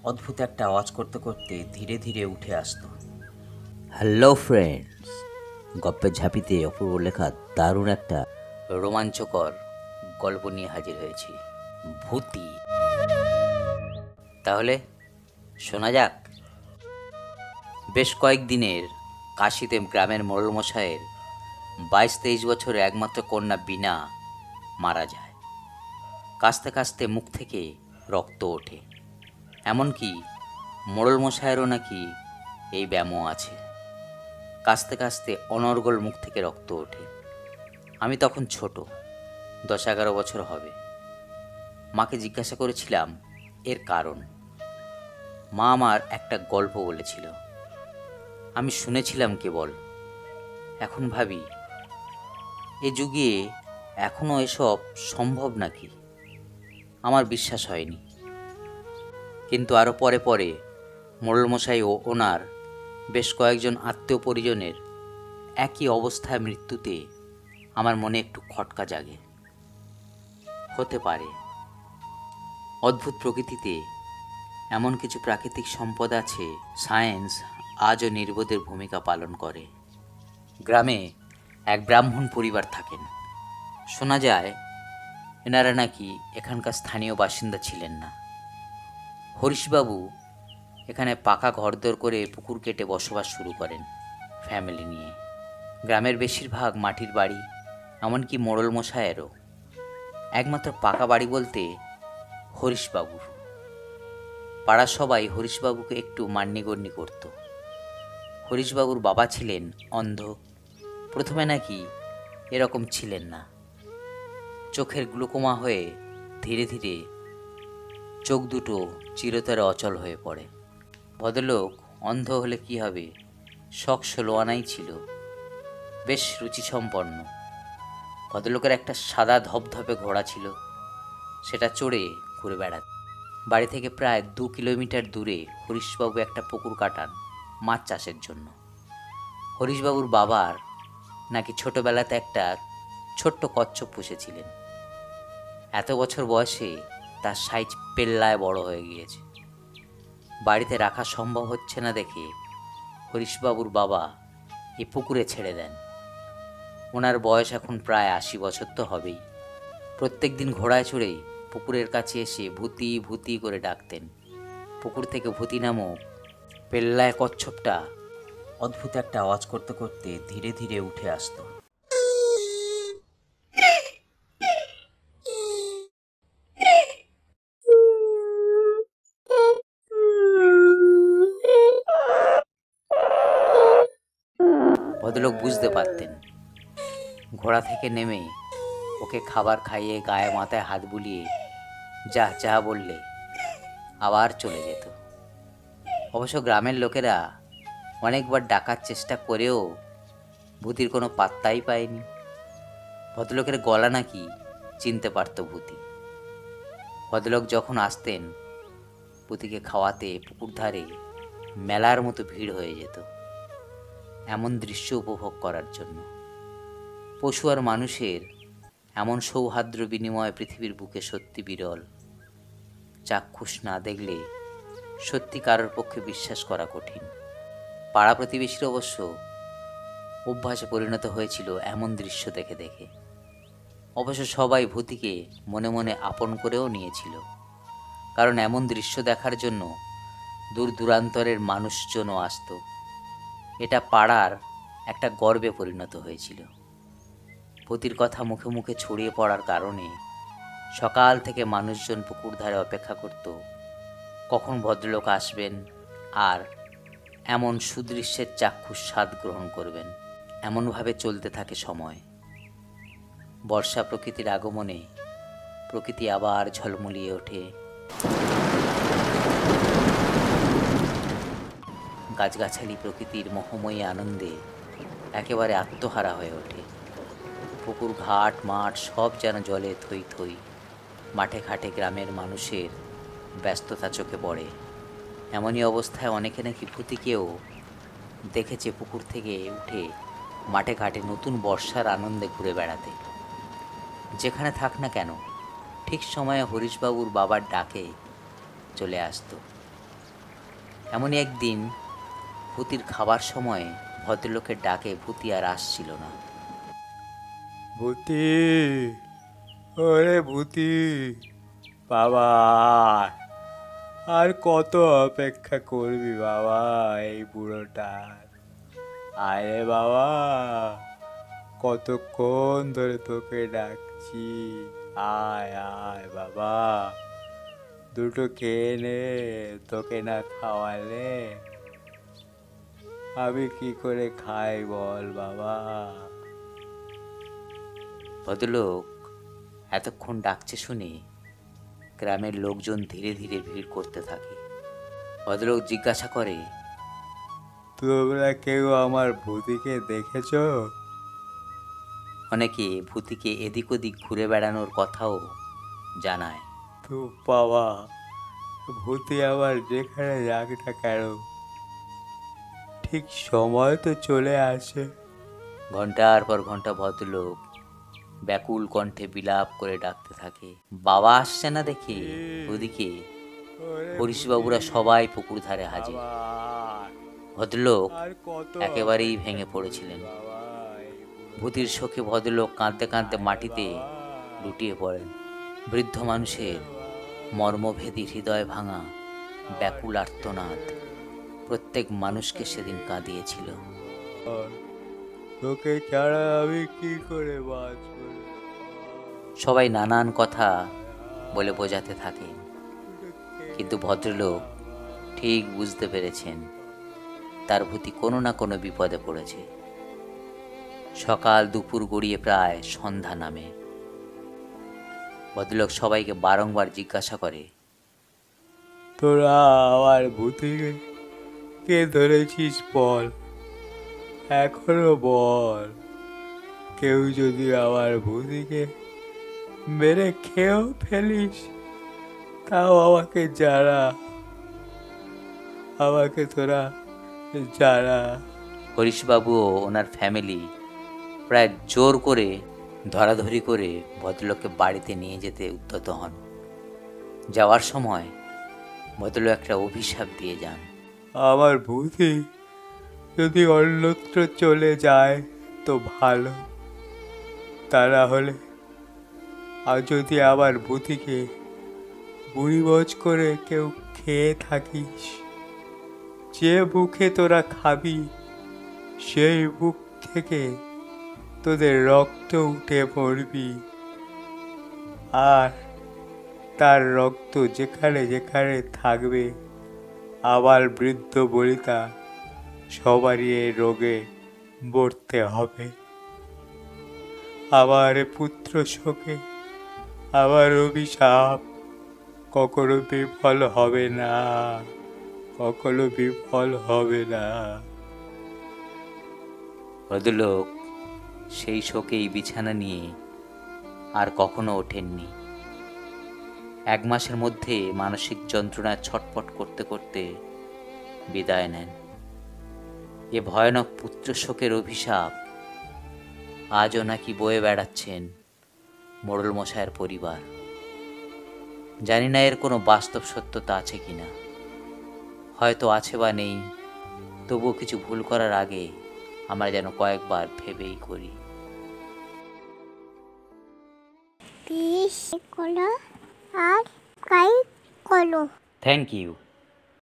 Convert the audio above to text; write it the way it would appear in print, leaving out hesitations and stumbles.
অদ্ভুত একটা আওয়াজ করতে করতে ধীরে ধীরে উঠে আসতো। হ্যালো ফ্রেন্ডস, গপ্পের ঝাঁপিতে অপূর্ব লেখা দারুণ একটা রোমাঞ্চকর গল্প নিয়ে হাজির হয়েছি, ভূতি। তাহলে শোনা যাক। বেশ কয়েকদিনের কাশিতে গ্রামের মোড়লমশাইয়ের 22-23 বছরের একমাত্র কন্যা বিনা মারা যায়। কাশতে কাশতে মুখ থেকে রক্ত ওঠে, এমনকি মোড়লমশাইয়েরও নাকি এই ব্যামো আছে। কাশতে কাশতে অনর্গল মুখ থেকে রক্ত ওঠে। আমি তখন ছোট, 10-11 বছর হবে। মাকে জিজ্ঞাসা করেছিলাম এর কারণ। মা আমার একটা গল্প বলেছিল, আমি শুনেছিলাম কেবল। এখন ভাবি, এ যুগে এখনও এসব সম্ভব নাকি? আমার বিশ্বাস হয়নি। কিন্তু আরও পরে পরে মোড়লমশাই ও ওনার বেশ কয়েকজন আত্মীয় পরিজনের একই অবস্থায় মৃত্যুতে আমার মনে একটু খটকা জাগে। হতে পারে অদ্ভুত প্রকৃতিতে এমন কিছু প্রাকৃতিক সম্পদ আছে, সায়েন্স আজও নির্বোধের ভূমিকা পালন করে। গ্রামে এক ব্রাহ্মণ পরিবার থাকেন। শোনা যায় এনারা নাকি এখানকার স্থানীয় বাসিন্দা ছিলেন না। হরিশবাবু এখানে পাকা ঘরদোর করে পুকুর কেটে বসবাস শুরু করেন ফ্যামিলি নিয়ে। গ্রামের বেশিরভাগ মাটির বাড়ি, এমনকি মোড়লমশায়েরও। একমাত্র পাকা বাড়ি বলতে হরিশবাবুর। পাড়ার সবাই হরিশবাবুকে একটু মান্যিগণ্যি করত। হরিশবাবুর বাবা ছিলেন অন্ধ। প্রথমে নাকি এরকম ছিলেন না, চোখের গ্লুকোমা হয়ে ধীরে ধীরে চোখ দুটো চিরতরে অচল হয়ে পড়ে। ভদ্রলোক অন্ধ হলে কি হবে, শখ 16 আনাই ছিল, বেশ রুচিসম্পন্ন। ভদ্রলোকের একটা সাদা ধপধপে ঘোড়া ছিল, সেটা চড়ে ঘুরে বেড়াত। বাড়ি থেকে প্রায় 2 কিলোমিটার দূরে হরিশবাবু একটা পুকুর কাটান মাছ চাষের জন্য। হরিশবাবুর বাবার নাকি ছোটবেলাতে একটা ছোট্ট কচ্ছপ পুষেছিলেন। এত বছর বয়সে তার সাইজ পেল্লায় বড় হয়ে গিয়েছে। বাড়িতে রাখা সম্ভব হচ্ছে না দেখে হরিশবাবুর বাবা এ পুকুরে ছেড়ে দেন। ওনার বয়স এখন প্রায় 80 বছর তো হবেই। প্রত্যেক দিন ঘোড়ায় চড়েই পুকুরের কাছে এসে ভূতি ভূতি করে ডাকতেন। পুকুর থেকে ভূতি নামক পেল্লায় কচ্ছপটা অদ্ভুত একটা আওয়াজ করতে করতে ধীরে ধীরে উঠে আসতো। ভদ্রলোক বুঝতে পারতেন। ঘোড়া থেকে নেমে ওকে খাবার খাইয়ে গায়ে মাথায় হাত বুলিয়ে যা যা বললে আবার চলে যেত। অবশ্য গ্রামের লোকেরা অনেকবার ডাকার চেষ্টা করেও ভূতির কোনো পাত্তাই পায়নি। ভদ্রলোকের গলা নাকি চিনতে পারত ভূতি। ভদ্রলোক যখন আসতেন ভূতিকে খাওয়াতে পুকুর ধারে মেলার মতো ভিড় হয়ে যেত এমন দৃশ্য উপভোগ করার জন্য। পশু আর মানুষের এমন সৌহার্দ্য বিনিময় পৃথিবীর বুকে সত্যি বিরল। চাক্ষুষ না দেখলে সত্যি কারোর পক্ষে বিশ্বাস করা কঠিন। পাড়া প্রতিবেশীর অবশ্য অভ্যাসে পরিণত হয়েছিল এমন দৃশ্য দেখে দেখে। অবশ্য সবাই ভূতিকে মনে মনে আপন করেও নিয়েছিল, কারণ এমন দৃশ্য দেখার জন্য দূর দূরান্তরের মানুষজনও আসত। এটা পাড়ার একটা গর্বে পরিণত হয়েছিল। ভূতির কথা মুখে মুখে ছড়িয়ে পড়ার কারণে সকাল থেকে মানুষজন পুকুর ধারে অপেক্ষা করত কখন ভদ্রলোক আসবেন আর এমন সুদৃশ্যের চাক্ষুষ স্বাদ গ্রহণ করবেন। এমনভাবে চলতে থাকে সময়। বর্ষা প্রকৃতির আগমনে প্রকৃতি আবার ঝলমলিয়ে ওঠে। গাছগাছালি প্রকৃতির মোহময়ী আনন্দে একেবারে আত্মহারা হয়ে ওঠে। পুকুর ঘাট মাঠ সব যেন জলে থই থই। মাঠে ঘাটে গ্রামের মানুষের ব্যস্ততা চোখে পড়ে। এমনই অবস্থায় অনেকে নাকি ভূতিকেও দেখেছে পুকুর থেকে উঠে মাঠে ঘাটে নতুন বর্ষার আনন্দে ঘুরে বেড়াতে। যেখানে থাক না কেন ঠিক সময়ে হরিশবাবুর বাবার ডাকে চলে আসতো। এমনই একদিন ভূতির খাবার সময় ভদ্রলোকের ডাকে ভূতি আর আসছিল না। ভূতি, ওরে ভূতি, বাবা, আর কত অপেক্ষা করবি বাবা এই বুড়োটার? আরে বাবা, কতক্ষণ ধরে তোকে ডাকছি, আয় আয় বাবা, দুটো খেয়ে নে, তোকে না খাওয়ালে আমি কি করে খাই বল বাবা? ভদ্রলোক এতক্ষণ ডাকছে শুনে গ্রামের লোকজন ধীরে ধীরে ভিড় করতে থাকে। ভদ্রলোক জিজ্ঞাসা করে, তোমরা কেউ আমার ভূতিকে দেখেছো? অনেকে ভূতিকে এদিক ওদিক ঘুরে বেড়ানোর কথাও জানায়। তো বাবা, ভূতি আবার যেখানে যাক না কেন ঠিক সময় তো চলে আসে। ঘন্টার পর ঘন্টা ভদ্রলোক ব্যাকুল কণ্ঠে বিলাপ করে ডাকতে থাকে। বাবা আসছে না দেখে ওদিকে হরিশবাবুরা সবাই পুকুর ধারে হাজির। ভদ্রলোক আর কত একেবারেই ভেঙে পড়েছিলেন। বাবা, ভূতির শোকে ভদ্রলোক কাঁদতে কাঁদতে মাটিতে লুটিয়ে পড়েন। বৃদ্ধ মানুষের মর্মভেদী হৃদয় ভাঙা ব্যাকুল আর্তনাদ প্রত্যেক মানুষকে সেদিন কাঁদিয়েছিল। তোকে ছাড়া আমি কি করে বাঁচব? সবাই নানান কথা বলে বোঝাতে থাকে, কিন্তু ভদ্রলোক ঠিক বুঝতে পেরেছেন তার ভূতি কোনো না কোনো বিপদে পড়েছে। সকাল দুপুর গড়িয়ে প্রায় সন্ধ্যা নামে। ভদ্রলোক সবাইকে বারংবার জিজ্ঞাসা করে, তোরা আমার ভূতিকে কে ধরেছিস বল, এখনো বল। কেউ যদি আমার ভূতিকে মেরে খেয়েও ফেলিস তাও আমাকে জানা, আমাকে তোরা জানা। হরিশবাবু ও ওনার ফ্যামিলি প্রায় জোর করে ধরাধরি করে ভদ্রলোককে বাড়িতে নিয়ে যেতে উদ্যত হন। যাওয়ার সময় ভদ্রলোক একটা অভিশাপ দিয়ে যান। আমার ভূতি যদি অন্যত্র চলে যায় তো ভালো, তা না হলে আর যদি আমার ভূতিকে বুড়িবজ করে কেউ খেয়ে থাকিস, যে বুকে তোরা খাবি সেই বুক থেকে তোদের রক্ত উঠে পড়বি, আর তার রক্ত যেখানে যেখানে থাকবে আবার বৃদ্ধ বলিতা সবারই এই রোগে মরতে হবে। আমার পুত্র শোকে আমার অভিশাপ কখনো বিফল হবে না, কখনো বিফল হবে না। ভদ্রলোক সেই শোকেই বিছানা নিয়ে আর কখনো ওঠেননি। 1 মাসের মধ্যে মানসিক যন্ত্রণায় ছটফট করতে করতে বিদায় নেন। এ ভয়ানক পুত্র শোকের অভিশাপ আজও নাকি বয়ে বেড়াচ্ছেন মোড়ল মশায়ের পরিবার। জানি না এর কোনো বাস্তব সত্যতা আছে কিনা, হয়তো আছে বা নেই, তবুও কিছু ভুল করার আগে আমরা যেন কয়েকবার ভেবেই করি। প্লিজ করো আর সাবস্ক্রাইব করো। Thank you.